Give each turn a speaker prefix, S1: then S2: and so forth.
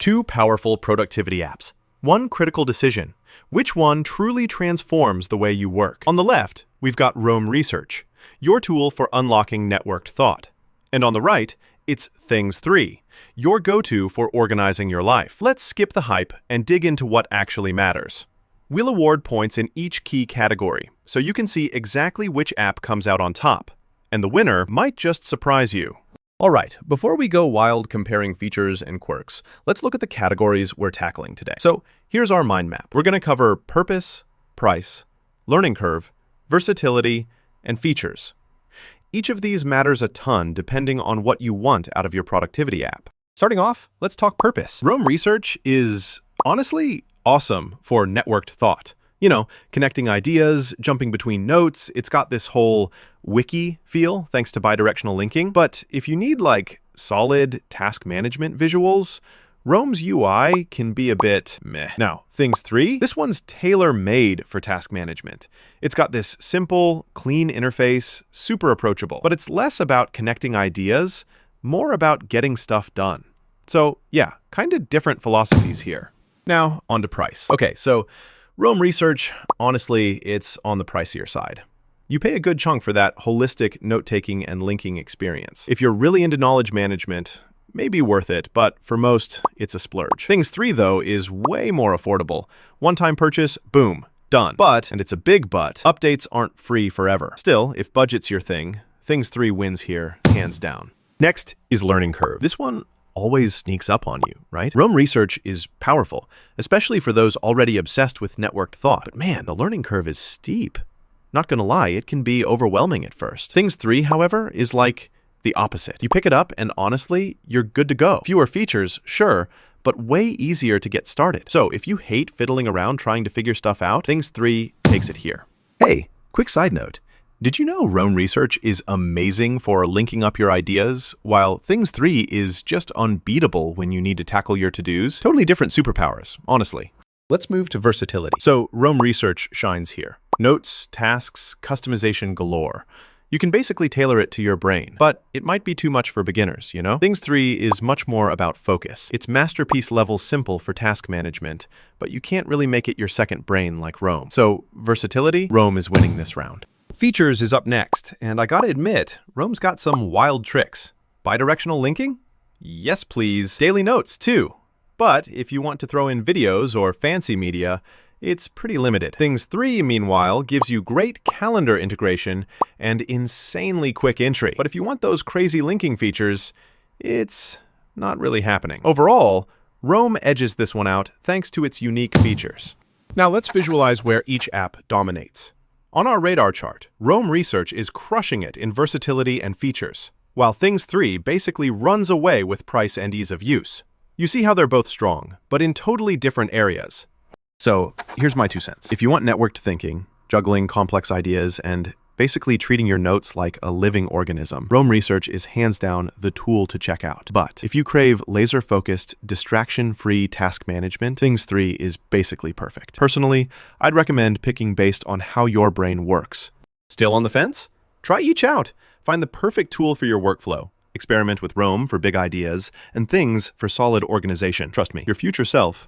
S1: Two powerful productivity apps. One critical decision. Which one truly transforms the way you work? On the left, we've got Roam Research, your tool for unlocking networked thought. And on the right, it's Things 3, your go-to for organizing your life. Let's skip the hype and dig into what actually matters. We'll award points in each key category, so you can see exactly which app comes out on top. And the winner might just surprise you. All right, before we go wild comparing features and quirks, let's look at the categories we're tackling today. So here's our mind map. We're going to cover purpose, price, learning curve, versatility, and features. Each of these matters a ton depending on what you want out of your productivity app. Starting off, let's talk purpose. Roam Research is honestly awesome for networked thought. You know, connecting ideas, jumping between notes. It's got this whole wiki feel thanks to bidirectional linking. But if you need like solid task management visuals, Roam's UI can be a bit meh. Now, Things 3, this one's tailor-made for task management. It's got this simple, clean interface, super approachable, but it's less about connecting ideas, more about getting stuff done. So yeah, kind of different philosophies here. Now, on to price. Okay, so Roam Research, honestly, it's on the pricier side. You pay a good chunk for that holistic note-taking and linking experience. If you're really into knowledge management, maybe worth it, but for most, it's a splurge. Things 3, though, is way more affordable. One-time purchase, boom, done. But, and it's a big but, updates aren't free forever. Still, if budget's your thing, Things 3 wins here, hands down. Next is Learning Curve. This one always sneaks up on you, right? Roam Research is powerful, especially for those already obsessed with networked thought. But man, the learning curve is steep. Not gonna lie, it can be overwhelming at first. Things 3, however, is like the opposite. You pick it up and honestly, you're good to go. Fewer features, sure, but way easier to get started. So if you hate fiddling around trying to figure stuff out, Things 3 takes it here. Hey, quick side note. Did you know Roam Research is amazing for linking up your ideas, while Things 3 is just unbeatable when you need to tackle your to-dos? Totally different superpowers, honestly. Let's move to versatility. So Roam Research shines here. Notes, tasks, customization galore. You can basically tailor it to your brain, but it might be too much for beginners, you know? Things 3 is much more about focus. It's masterpiece level simple for task management, but you can't really make it your second brain like Roam. So versatility, Roam is winning this round. Features is up next, and I gotta admit, Roam's got some wild tricks. Bidirectional linking? Yes, please. Daily notes, too. But if you want to throw in videos or fancy media, it's pretty limited. Things 3, meanwhile, gives you great calendar integration and insanely quick entry. But if you want those crazy linking features, it's not really happening. Overall, Roam edges this one out thanks to its unique features. Now let's visualize where each app dominates. On our radar chart, Roam Research is crushing it in versatility and features, while Things 3 basically runs away with price and ease of use. You see how they're both strong, but in totally different areas. So here's my 2 cents. If you want networked thinking, juggling complex ideas, and basically treating your notes like a living organism, Roam Research is hands down the tool to check out. But if you crave laser-focused, distraction-free task management, Things 3 is basically perfect. Personally, I'd recommend picking based on how your brain works. Still on the fence? Try each out. Find the perfect tool for your workflow. Experiment with Roam for big ideas and Things for solid organization. Trust me, your future self